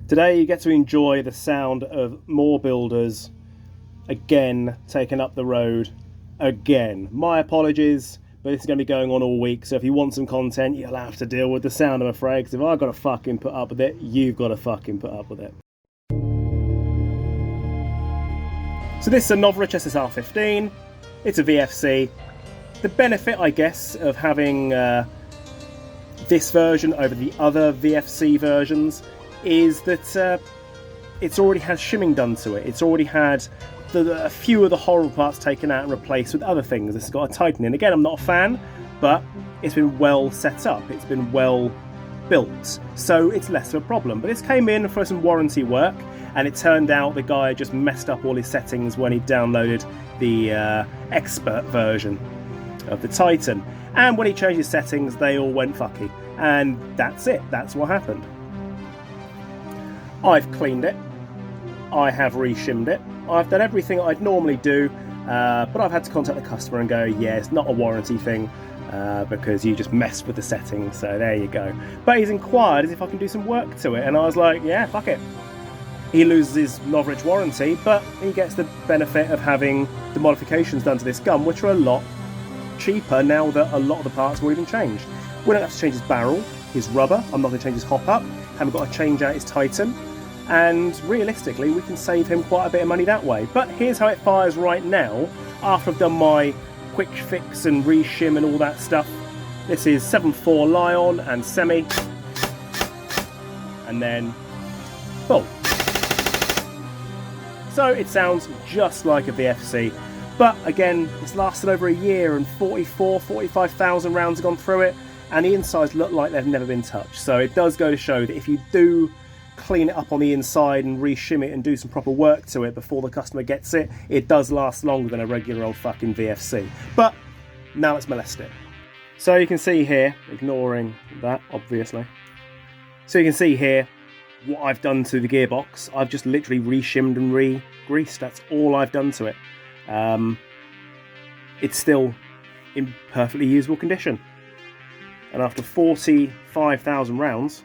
Today you get to enjoy the sound of more builders again taking up the road again. My apologies, but this is going to be going on all week, so if you want some content you'll have to deal with the sound, I'm afraid, because if I've got to fucking put up with it, you've got to fucking put up with it. So this is a Novrich SSR-15, it's a VFC. The benefit, I guess, of having this version over the other VFC versions is that it's already had shimming done to it. It's already had a few of the horrible parts taken out and replaced with other things. It's got a tightening. Again, I'm not a fan, but it's been well set up. It's been well built, so it's less of a problem. But this came in for some warranty work, and it turned out the guy just messed up all his settings when he downloaded the expert version of the Titan. And when he changed his settings, they all went fucky. And that's it. That's what happened. I've cleaned it, I have reshimmed it, I've done everything I'd normally do, but I've had to contact the customer and go, yeah, it's not a warranty thing, because you just messed with the settings, so there you go. But he's inquired as if I can do some work to it, and I was like, yeah, fuck it. He loses his Novrich warranty, but he gets the benefit of having the modifications done to this gun, which are a lot cheaper now that a lot of the parts have already been changed. We don't have to change his barrel, his rubber, I'm not going to change his hop up, haven't got to change out his Titan. And realistically we can save him quite a bit of money that way. But here's how it fires right now after I've done my quick fix and reshim and all that stuff. This is 7.4 Lion and semi, and then full. So it sounds just like a VFC, but again it's lasted over a year and 45,000 rounds have gone through it, and the insides look like they've never been touched. So it does go to show that if you do clean it up on the inside and reshim it and do some proper work to it before the customer gets it, it does last longer than a regular old fucking VFC. But now let's molest it. So you can see here, ignoring that obviously, so you can see here what I've done to the gearbox. I've just literally reshimmed and re-greased. That's all I've done to it. It's still in perfectly usable condition, and after 45,000 rounds,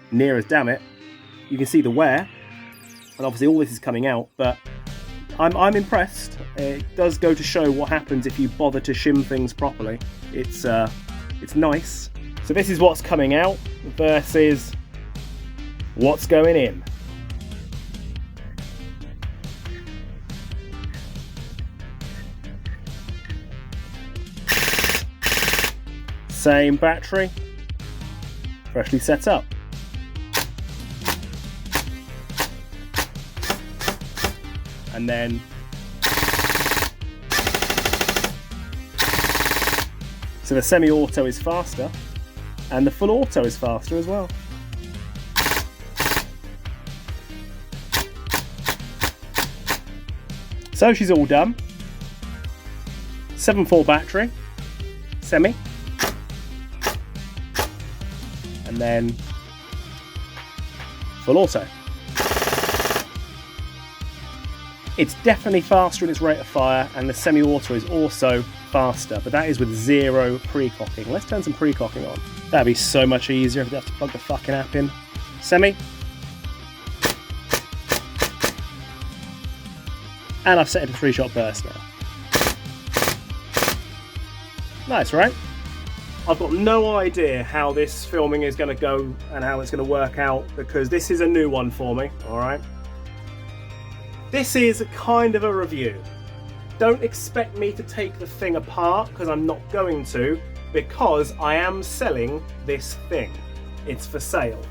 near as damn it, you can see the wear, and obviously all this is coming out, but I'm impressed. It does go to show what happens if you bother to shim things properly. It's nice. So this is what's coming out versus what's going in. Same battery, freshly set up. And then so the semi-auto is faster, and the full auto is faster as well. So she's all done. 7.4 battery, semi, and then full auto. It's definitely faster in its rate of fire, and the semi-auto is also faster, but that is with zero pre-cocking. Let's turn some pre-cocking on. That'd be so much easier if I have to plug the fucking app in. Semi. And I've set it to 3-shot burst now. Nice, right? I've got no idea how this filming is going to go and how it's going to work out, because this is a new one for me, alright? This is kind of a review. Don't expect me to take the thing apart, because I'm not going to, because I am selling this thing. It's for sale.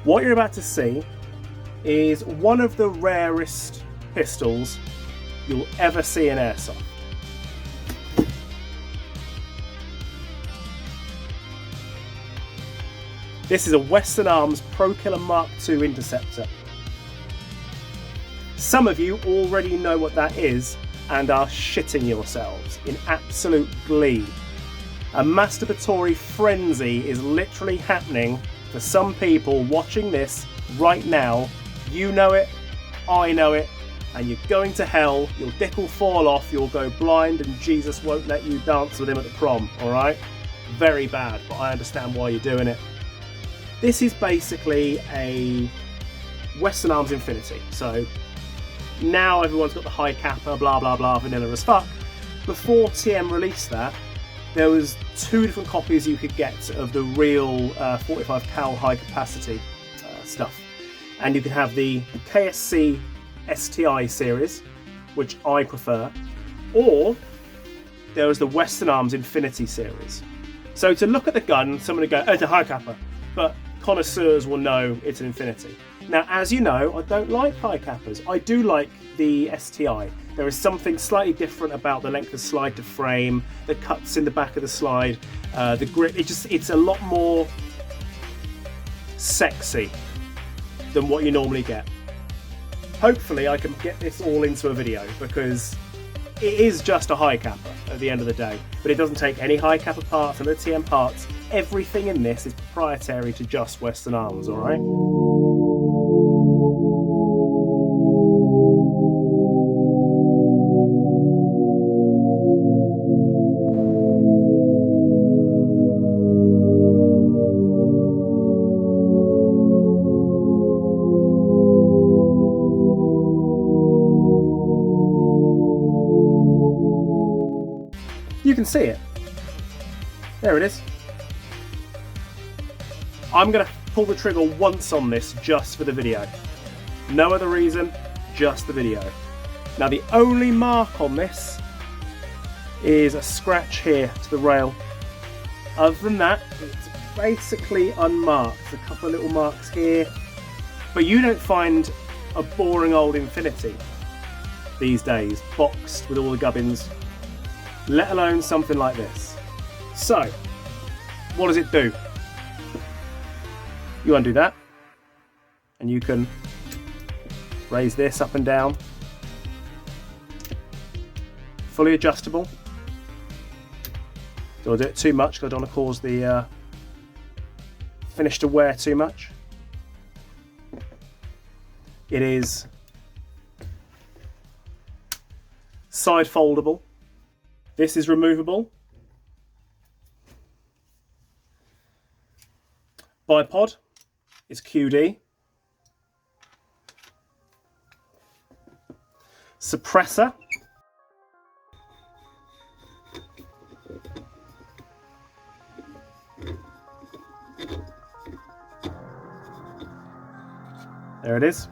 What you're about to see is one of the rarest pistols you'll ever see in Airsoft. This is a Western Arms Pro Killer Mark II Interceptor. Some of you already know what that is and are shitting yourselves in absolute glee. A masturbatory frenzy is literally happening for some people watching this right now. You know it, I know it, and you're going to hell. Your dick will fall off, you'll go blind, and Jesus won't let you dance with him at the prom, alright? very bad, but I understand why you're doing it. This is basically a Western Arms Infinity. So now everyone's got the high capper, blah blah blah, vanilla as fuck. Before TM released that, there was 2 different copies you could get of the real 45 cal high capacity stuff, and you could have the KSC STI series, which I prefer, or there was the Western Arms Infinity series. So to look at the gun, someone would go, oh, it's a high capper, but connoisseurs will know it's an Infinity. Now, as you know, I don't like high cappers. I do like the STI. There is something slightly different about the length of slide to frame, the cuts in the back of the slide, the grip. It's a lot more sexy than what you normally get. Hopefully I can get this all into a video, because it is just a high capper at the end of the day, but it doesn't take any high capper parts and the TM parts. Everything in this is proprietary to just Western Arms, alright? You can see it. There it is. I'm going to pull the trigger once on this just for the video. No other reason, just the video. Now the only mark on this is a scratch here to the rail. Other than that, it's basically unmarked. There's a couple of little marks here. But you don't find a boring old Infinity these days, boxed with all the gubbins, let alone something like this. So, what does it do? You undo that, and you can raise this up and down. Fully adjustable. Don't do it too much because I don't want to cause the finish to wear too much. It is side foldable. This is removable. Bipod is QD. Suppressor. There it is.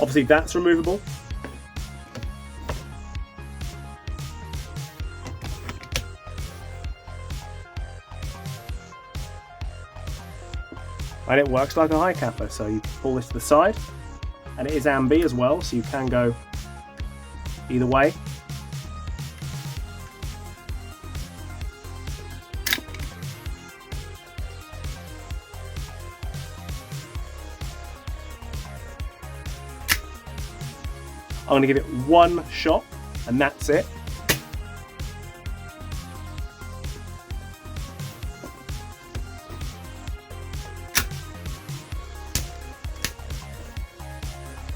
Obviously that's removable. And it works like a high capper, so you pull this to the side, and it is ambi as well, so you can go either way. I'm going to give it one shot, and that's it.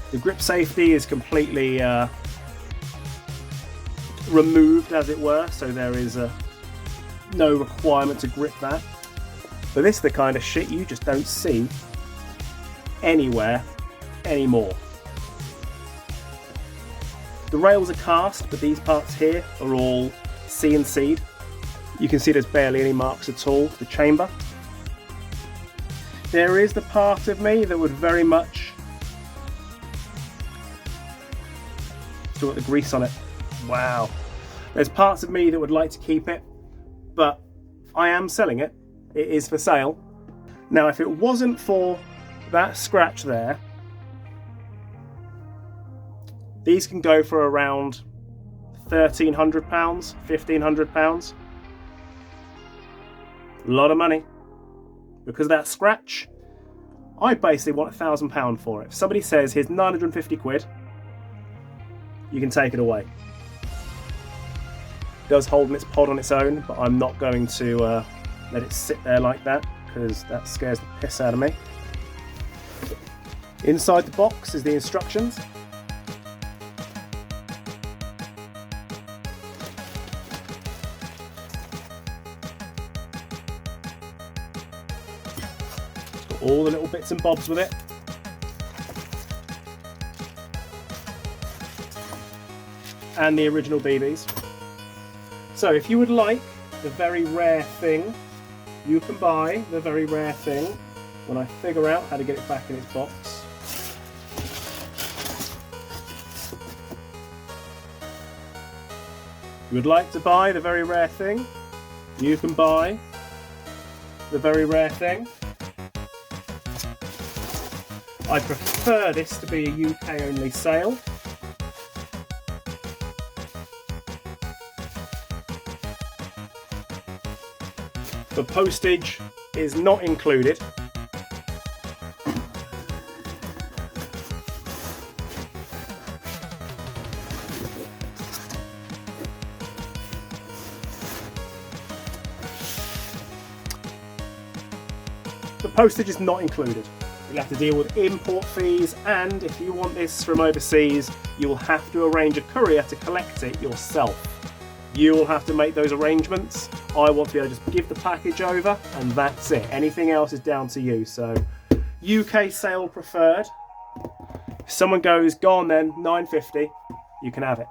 The grip safety is completely removed, as it were, so there is no requirement to grip that. But this is the kind of shit you just don't see anywhere anymore. The rails are cast, but these parts here are all CNC'd. You can see there's barely any marks at all. The chamber. There is the part of me that would very much still got the grease on it. Wow. There's parts of me that would like to keep it, but I am selling it. It is for sale. Now, if it wasn't for that scratch there, these can go for around £1,300, £1,500. A lot of money. Because of that scratch, I basically want £1,000 for it. If somebody says, here's 950 quid, you can take it away. It does hold in its pod on its own, but I'm not going to let it sit there like that because that scares the piss out of me. Inside the box is the instructions. It's got all the little bits and bobs with it. And the original BBs. So if you would like the very rare thing, you can buy the very rare thing when I figure out how to get it back in its box. If you would like to buy the very rare thing, you can buy the very rare thing. I prefer this to be a UK only sale. The postage is not included. The postage is not included. You'll have to deal with import fees, and if you want this from overseas, you will have to arrange a courier to collect it yourself. You will have to make those arrangements. I want to be able to just give the package over and that's it. Anything else is down to you. So UK sale preferred. If someone goes, go on then, $9.50, you can have it.